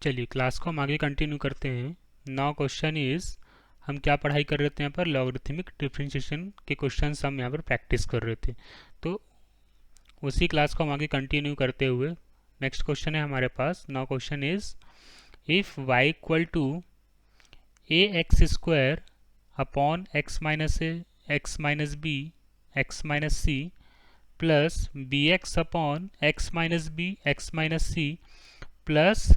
चलिए क्लास को हम आगे कंटिन्यू करते हैं। नाउ क्वेश्चन इज, हम क्या पढ़ाई कर रहे थे यहाँ पर, लॉगरिथमिक डिफरेंशिएशन के क्वेश्चंस हम यहाँ पर प्रैक्टिस कर रहे थे। तो उसी क्लास को हम आगे कंटिन्यू करते हुए नेक्स्ट क्वेश्चन है हमारे पास। Now question is, if y equal to a x square upon x minus a x minus b x minus c plus b x upon x minus b x minus c plus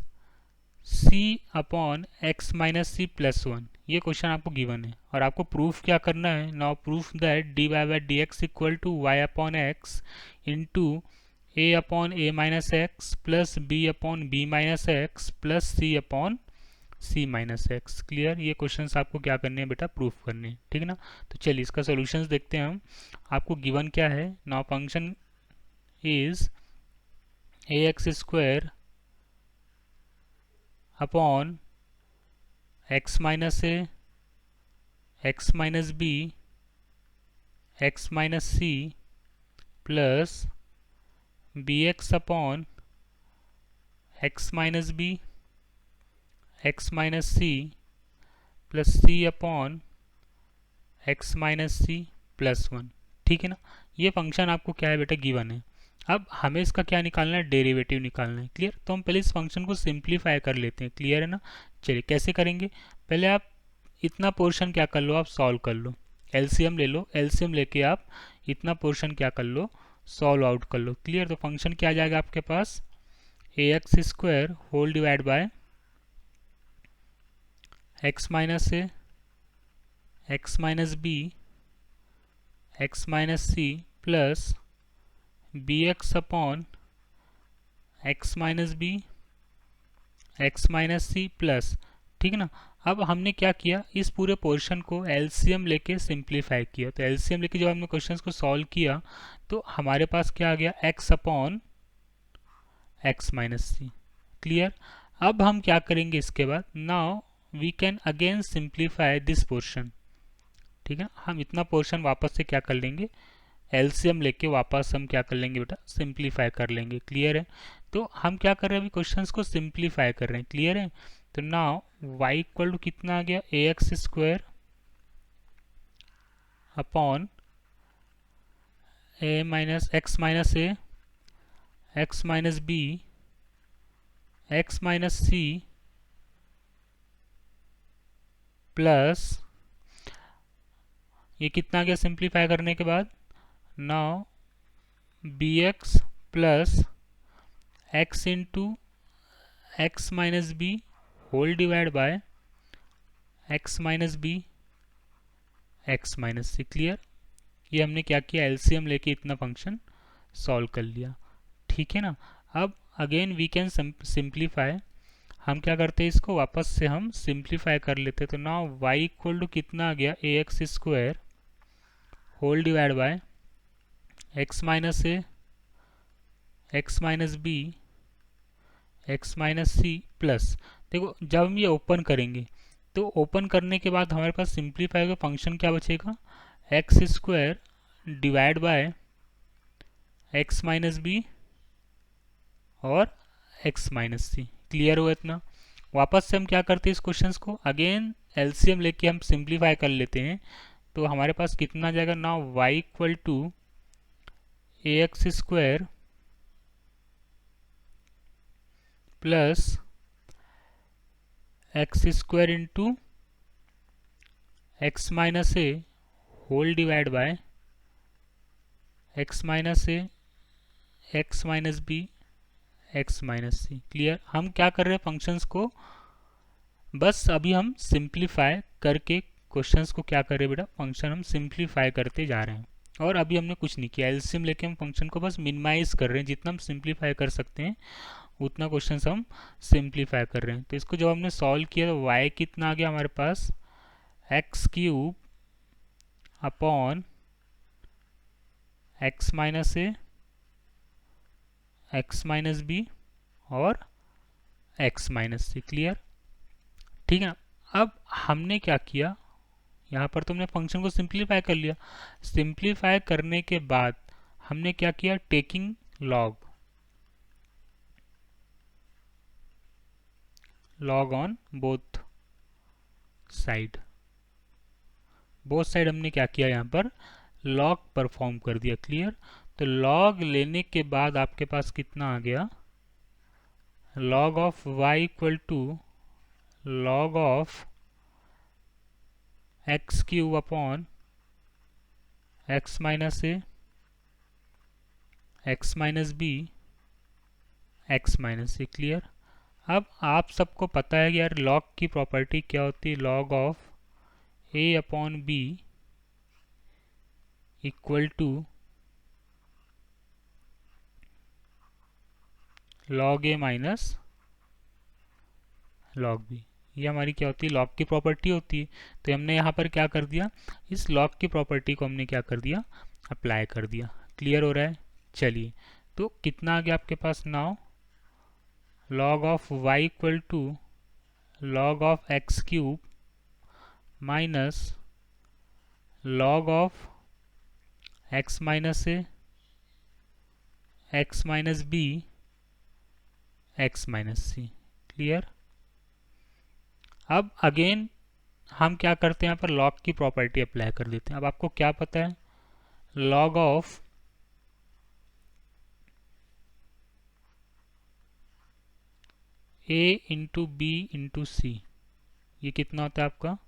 c upon x minus c plus one, ये question आपको given है और आपको proof क्या करना है। Now proof that d y by d x equal to y upon x into a upon a minus x plus b upon b minus x plus c upon c minus x. Clear, ये questions आपको क्या करने हैं बेटा, proof करने हैं, ठीक है ना। तो चलिए इसका सॉल्यूशंस देखते हैं हम। आपको गिवन क्या है, now function is a x square upon x minus a x minus b x minus c plus b x upon x minus b x minus c plus c upon x minus c plus one, ठीक है ना। ये function आपको क्या है बेटा, given है। अब हमें इसका क्या निकालना है, डेरिवेटिव निकालना है। क्लियर, तो हम पहले इस फंक्शन को सिंप्लीफाई कर लेते हैं। क्लियर है ना। चलिए कैसे करेंगे, पहले आप इतना पोर्शन क्या कर लो, आप सॉल्व कर लो, एलसीएम ले लो। एलसीएम लेके आप इतना पोर्शन क्या कर लो, सॉल्व आउट कर लो। क्लियर, तो फंक्शन क्या आ जाएगा आपके पास, a x square whole divide by x minus a x minus b x minus c plus b x upon x minus b x minus c plus, ठीक है ना। अब हमने क्या किया, इस पूरे पोर्शन को एलसीएम लेके सिंप्लीफाई किया। तो एलसीएम लेके जब हमने क्वेश्चंस को सॉल्व किया तो हमारे पास क्या आ गया, x upon x minus c. Clear, अब हम क्या करेंगे इसके बाद, now we can again simplify this portion, ठीक है। हम इतना पोर्शन वापस से क्या कर लेंगे, एलसीएम लेके वापस हम क्या कर लेंगे बेटा, सिंप्लीफाई कर लेंगे। क्लियर है, तो हम क्या कर रहे हैं, अभी क्वेश्चंस को सिंप्लीफाई कर रहे हैं। क्लियर है, तो नाउ y इक्वल टू कितना आ गया, a x square upon a minus a x minus b x minus c plus, ये कितना आ गया सिंप्लीफाई करने के बाद, now b x plus x into x minus b whole divide by x minus b x minus c. Clear, ये हमने क्या किया, एलसीएम लेके इतना फंक्शन सॉल्व कर लिया, ठीक है ना। अब अगेन वी कैन सिंप्लीफाई, हम क्या करते हैं, इसको वापस से हम सिंप्लीफाई कर लेते हैं। तो नाउ y इक्वल टू कितना आ गया, a x square whole divide by x minus a x minus b x minus c plus, देखो जब हम ये ओपन करेंगे तो ओपन करने के बाद हमारे पास सिंप्लीफाई का फंक्शन क्या बचेगा, x square divide by x minus b और एक्स माइनस सी। क्लियर हुआ इतना। वापस से हम क्या करते हैं, इस क्वेश्चंस को अगेन एलसीएम लेके हम सिंप्लीफाई कर लेते हैं। तो हमारे पास कितना आ जाएगा, now y equal to a x square plus x square into x minus a whole divide by x minus a x minus b x minus c. Clear, हम क्या कर रहे हैं, फंक्शंस को बस अभी हम सिंप्लीफाई करके क्वेश्चंस को क्या कर रहे हैं बेटा, फंक्शन हम सिंप्लीफाई करते जा रहे हैं। और अभी हमने कुछ नहीं किया, एलसीएम लेके हम फंक्शन को बस मिनिमाइज कर रहे हैं, जितना हम सिंप्लीफाई कर सकते हैं उतना क्वेश्चंस हम सिंप्लीफाई कर रहे हैं। तो इसको जब हमने सॉल्व किया तो y कितना आ गया हमारे पास, x cube upon x minus a x minus b और एक्स माइनस सी। क्लियर, ठीक है ना। अब हमने क्या किया, यहाँ पर तो हमने फंक्शन को सिंप्लीफाई कर लिया। सिंप्लीफाई करने के बाद हमने क्या किया, taking log, log on both side. Both side हमने क्या किया, यहाँ पर लॉग परफॉर्म कर दिया। क्लियर। तो लॉग लेने के बाद आपके पास कितना आ गया, log of y equal to log of x cube upon x minus a x minus b x minus c. Clear. अब आप सबको पता है कि यार लॉग की प्रॉपर्टी क्या होती है, log of a upon b equal to log a minus log b. ये हमारी क्या होती है, लॉग की प्रॉपर्टी होती है। तो हमने यहाँ पर क्या कर दिया, इस लॉग की प्रॉपर्टी को हमने क्या कर दिया, अप्लाई कर दिया। क्लियर हो रहा है। चलिए, तो कितना आ गया आपके पास now, log of y equal to log of x cube minus log of x minus a x minus b x minus c. Clear. अब अगेन हम क्या करते हैं, यहाँ पर लॉग की प्रॉपर्टी अप्लाई कर देते हैं। अब आपको क्या पता है, log of a into b into c, ये कितना होता है आपका,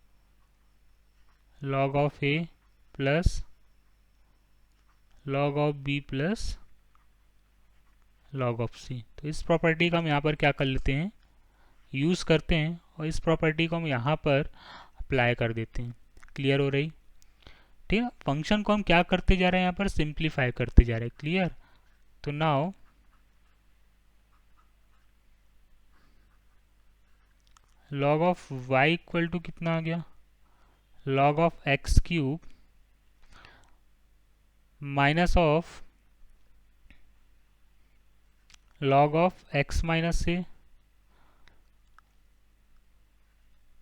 log of a plus log of b plus log of c. तो इस प्रॉपर्टी का हम यहाँ पर क्या कर लेते हैं, यूज़ करते हैं, और इस प्रॉपर्टी को हम यहाँ पर अप्लाई कर देते हैं। क्लियर हो रही। ठीक है। फंक्शन को हम क्या करते जा रहे हैं, यहाँ पर सिंप्लीफाई करते जा रहे हैं। क्लियर। तो now log of y equal to कितना आ गया, log of x cube minus of log of x minus a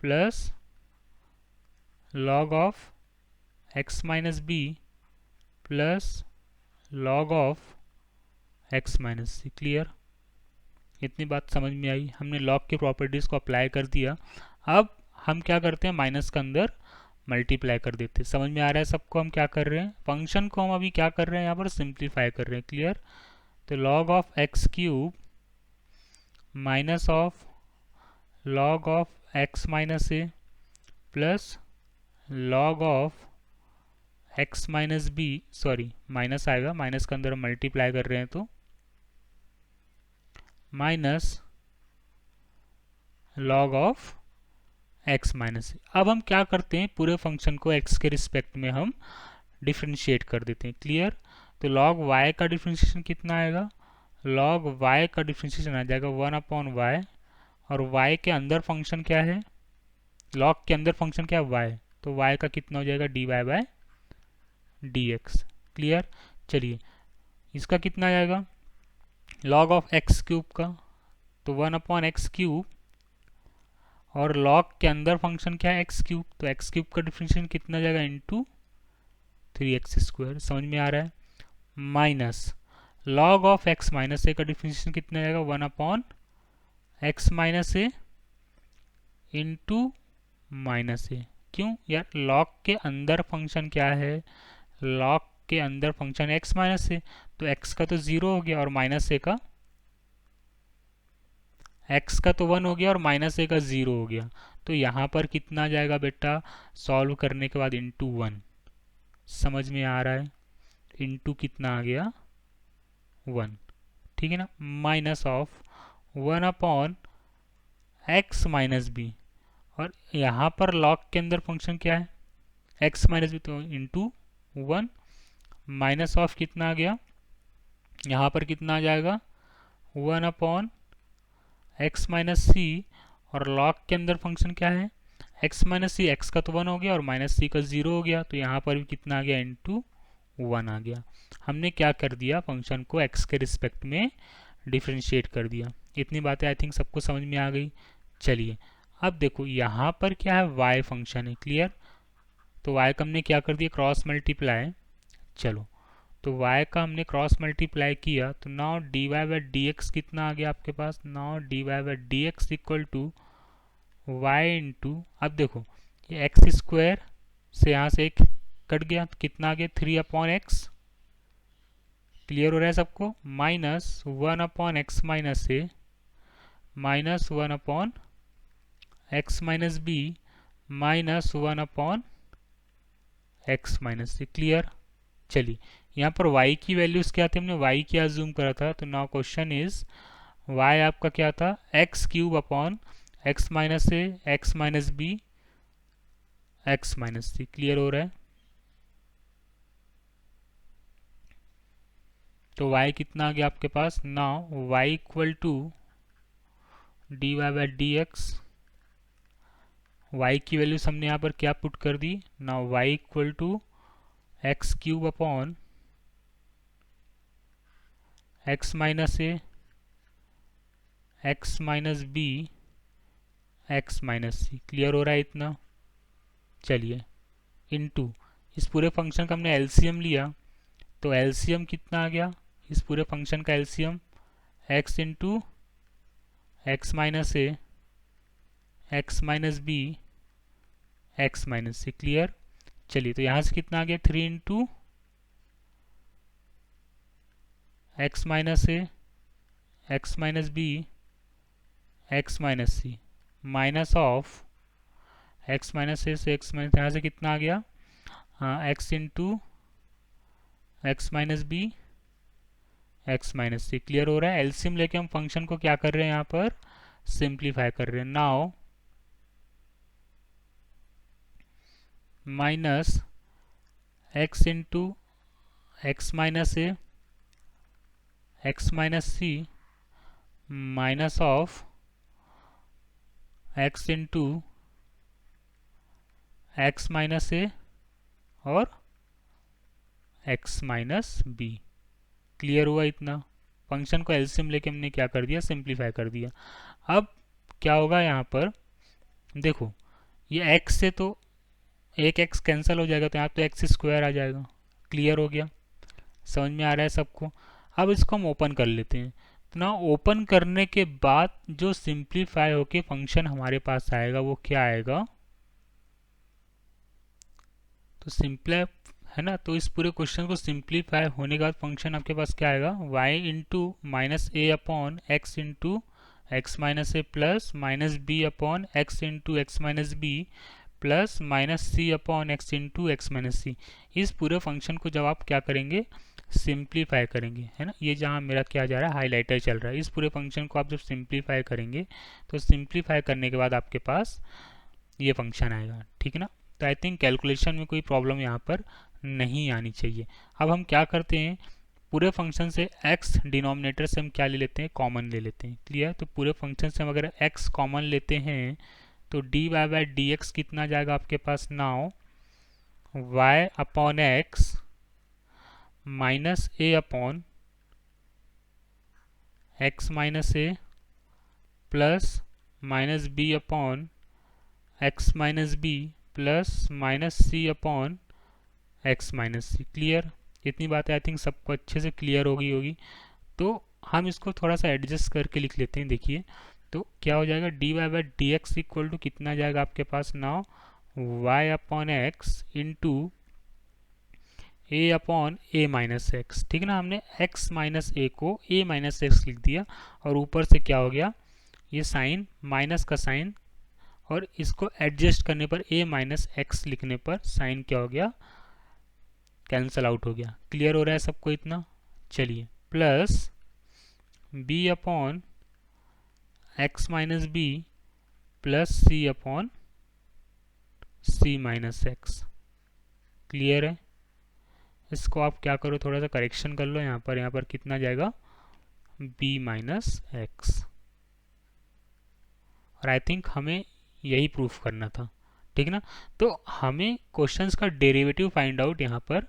plus log of x minus b plus log of x minus c. Clear. इतनी बात समझ में आई, हमने log की properties को अप्लाई कर दिया। अब हम क्या करते हैं, माइनस के अंदर मल्टीप्लाई कर देते हैं। समझ में आ रहा है सबको हम क्या कर रहे हैं, फंक्शन को हम अभी क्या कर रहे हैं, यहाँ पर सिंप्लीफाई कर रहे हैं। क्लियर। तो log of x cube minus of log of x minus a plus log of x minus b, sorry minus आएगा, माइनस के अंदर हम मल्टीप्लाई कर रहे हैं तो minus log of x minus. अब हम क्या करते हैं, पूरे फंक्शन को एक्स के रिस्पेक्ट में हम डिफ्रेंशिएट कर देते हैं। क्लियर। तो लॉग वाई का डिफ्रेंशिएशन कितना आएगा, लॉग वाई का डिफ्रेंशिएशन आ जाएगा 1/y, और y के अंदर फंक्शन क्या है, लॉग के अंदर फंक्शन क्या है, y, तो y का कितना हो जाएगा dy/dx। क्लियर। चलिए, इसका कितना आ जाएगा, लॉग ऑफ एक्स क्यूब का, तो 1/x क्यूब, और लॉग के अंदर फंक्शन क्या है, एक्स क्यूब, तो एक्स क्यूब का डिफरेंशिएशन कितना आ जाएगा, इंटू 3x²। समझ में आ रहा है। Minus log of x minus a का डिफरेंशिएशन कितना आ जाएगा, 1/x minus a into minus a. क्यों यार, लॉग के अंदर फंक्शन क्या है, लॉग के अंदर फंक्शन एक्स माइनस ए, तो एक्स का तो 0 हो गया, और माइनस ए का, एक्स का तो 1 हो गया और माइनस ए का 0 हो गया। तो यहाँ पर कितना आ जाएगा बेटा, सॉल्व करने के बाद इंटू 1। समझ में आ रहा है, इंटू कितना आ गया, 1। ठीक है ना। Minus of 1/x minus b, और यहाँ पर लॉग के अंदर फंक्शन क्या है, x माइनस बी, तो इंटू 1। माइनस ऑफ कितना आ गया, यहाँ पर कितना आ जाएगा, 1/x माइनस सी, और लॉग के अंदर फंक्शन क्या है, x माइनस सी, एक्स का तो 1 हो गया और माइनस सी का 0 हो गया, तो यहाँ पर भी कितना आ गया, इंटू 1 आ गया। हमने क्या कर दिया, फंक्शन को x के रिस्पेक्ट में डिफ्रेंशिएट कर दिया। इतनी बातें आई थिंक सबको समझ में आ गई। चलिए, अब देखो यहाँ पर क्या है, y फंक्शन है। क्लियर। तो y का हमने क्या कर दिया, क्रॉस मल्टीप्लाई। चलो, तो y का हमने क्रॉस मल्टीप्लाई किया, तो नाउ dy/dx कितना आ गया आपके पास, now dy/dx equal to y into, अब देखो ये एक्स स्क्वायर से यहाँ से एक कट गया तो कितना आ गया 3/x, क्लियर हो रहा है सबको, minus 1/x minus a minus 1/x minus b minus 1/x minus c, clear. चलिए यहाँ पर y की वैल्यूज क्या थे, हमने y क्या अज्यूम करा था, तो नाउ क्वेश्चन इज y आपका क्या था x³ minus a x minus b x minus c, clear हो रहा है। तो y कितना आ गया आपके पास, now y equal to dy by d x, y की वैल्यूज हमने यहाँ पर क्या पुट कर दी, now y equal to x³ x minus a x minus b x minus c, clear हो रहा है इतना। चलिए इनटू इस पूरे फंक्शन का हमने एलसीएम लिया, तो एलसीएम कितना आ गया इस पूरे फंक्शन का LCM x into x minus a x minus b x minus c, clear. चलिए तो यहाँ से कितना आ गया 3 into x minus a x minus b x minus c minus of x minus a से एक्स माइनस, यहाँ से कितना आ गया x into x minus b x minus c, clear हो रहा है। एलसीएम लेके हम फंक्शन को क्या कर रहे हैं यहाँ पर सिंप्लीफाई कर रहे हैं। Now minus x into x minus a x minus c minus of x into x minus a और एक्स माइनस बी, क्लियर हुआ इतना। फंक्शन को एलसीएम लेके हमने क्या कर दिया सिंप्लीफाई कर दिया। अब क्या होगा यहाँ पर देखो, ये x से तो एक x कैंसिल हो जाएगा, तो यहाँ तो एक्स स्क्वायर आ जाएगा, क्लियर हो गया, समझ में आ रहा है सबको। अब इसको हम ओपन कर लेते हैं, तो ना ओपन करने के बाद जो सिंप्लीफाई होके फंक्शन हमारे पास आएगा वो क्या आएगा, तो सिंपल है ना। तो इस पूरे क्वेश्चन को सिंप्लीफाई होने के बाद फंक्शन आपके पास क्या आएगा y into minus a upon x into x minus a plus minus b upon x into x minus b plus minus c upon x into x minus c. इस पूरे function को जब आप क्या करेंगे सिंप्लीफाई करेंगे, है ना, ये जहाँ मेरा क्या जा रहा है हाईलाइटर चल रहा है, इस पूरे फंक्शन को आप जब सिंप्लीफाई करेंगे तो सिंप्लीफाई करने के बाद आपके पास ये फंक्शन आएगा, ठीक है ना। तो आई थिंक कैलकुलेशन में कोई प्रॉब्लम यहाँ पर नहीं आनी चाहिए। अब हम क्या करते हैं पूरे फंक्शन से x डिनोमिनेटर से हम क्या ले लेते हैं कॉमन ले लेते हैं, क्लियर। तो पूरे फंक्शन से हम अगर x कॉमन लेते हैं तो dy बाई डी एक्स कितना जाएगा आपके पास, now y upon x minus a upon x minus a plus minus b upon x minus b plus minus c upon x minus c, clear. इतनी बातें I think सबको अच्छे से clear होगी। तो हम इसको थोड़ा सा एडजस्ट करके लिख लेते हैं, देखिए तो क्या हो जाएगा d y by d x equal to कितना जाएगा आपके पास, now y upon x into a upon a minus x, ठीक है ना। हमने एक्स माइनस ए को ए माइनस एक्स लिख दिया और ऊपर से क्या हो गया ये साइन माइनस का साइन, और इसको एडजस्ट करने पर ए माइनस एक्स लिखने पर साइन क्या हो गया कैंसल आउट हो गया, क्लियर हो रहा है सबको इतना। चलिए plus b upon x minus b plus c upon c minus x, clear है। इसको आप क्या करो थोड़ा सा करेक्शन कर लो, यहाँ पर कितना जाएगा b माइनस एक्स, और आई थिंक हमें यही प्रूफ करना था, ठीक है ना। तो हमें क्वेश्चंस का डेरिवेटिव फाइंड आउट यहाँ पर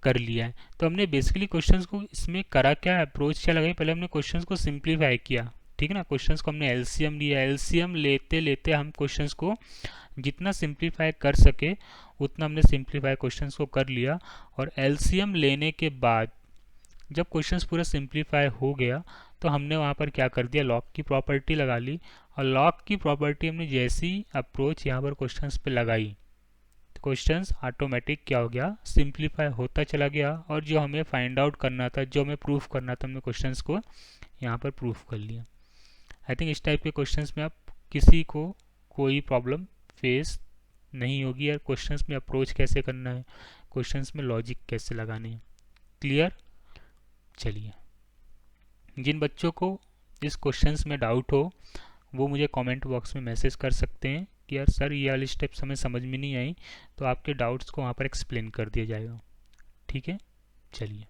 कर लिया है। तो हमने बेसिकली क्वेश्चंस को इसमें करा क्या, अप्रोच क्या लगाई, पहले हमने क्वेश्चंस को सिंप्लीफाई किया, ठीक है ना। क्वेश्चंस को हमने एलसीएम लिया, एलसीएम लेते लेते हम क्वेश्चंस को जितना सिंप्लीफाई कर सके उतना हमने सिंप्लीफाई क्वेश्चंस को कर लिया, और एलसीएम लेने के बाद जब क्वेश्चंस पूरा सिंप्लीफाई हो गया तो हमने वहाँ पर क्या कर दिया, लॉग की प्रॉपर्टी लगा ली, और लॉग की प्रॉपर्टी हमने जैसी अप्रोच यहाँ पर क्वेश्चंस पे लगाई, तो क्वेश्चंस ऑटोमेटिक क्या हो गया, सिंप्लीफाई होता चला गया, और जो हमें फाइंड आउट करना था, जो हमें प्रूफ करना था, हमने क्वेश्चंस को यहाँ पर प्रूफ कर लिया। आई थिंक इस टाइप के क्वेश्चंस में आप किसी को कोई प्रॉब्लम फेस नहीं होगी, यार क्वेश्चंस में अप्रोच कैसे करना है, क्वेश्चंस में लॉजिक कैसे लगाने हैं। क्लियर? चलिए, जिन बच्चों को इस क्वेश्चंस में डाउट हो वो मुझे कमेंट बॉक्स में मैसेज कर सकते हैं कि यार सर ये वाली स्टेप्स हमें समझ में नहीं आई, तो आपके डाउट्स को वहाँ पर एक्सप्लेन कर दिया जाएगा। ठीक है, चलिए।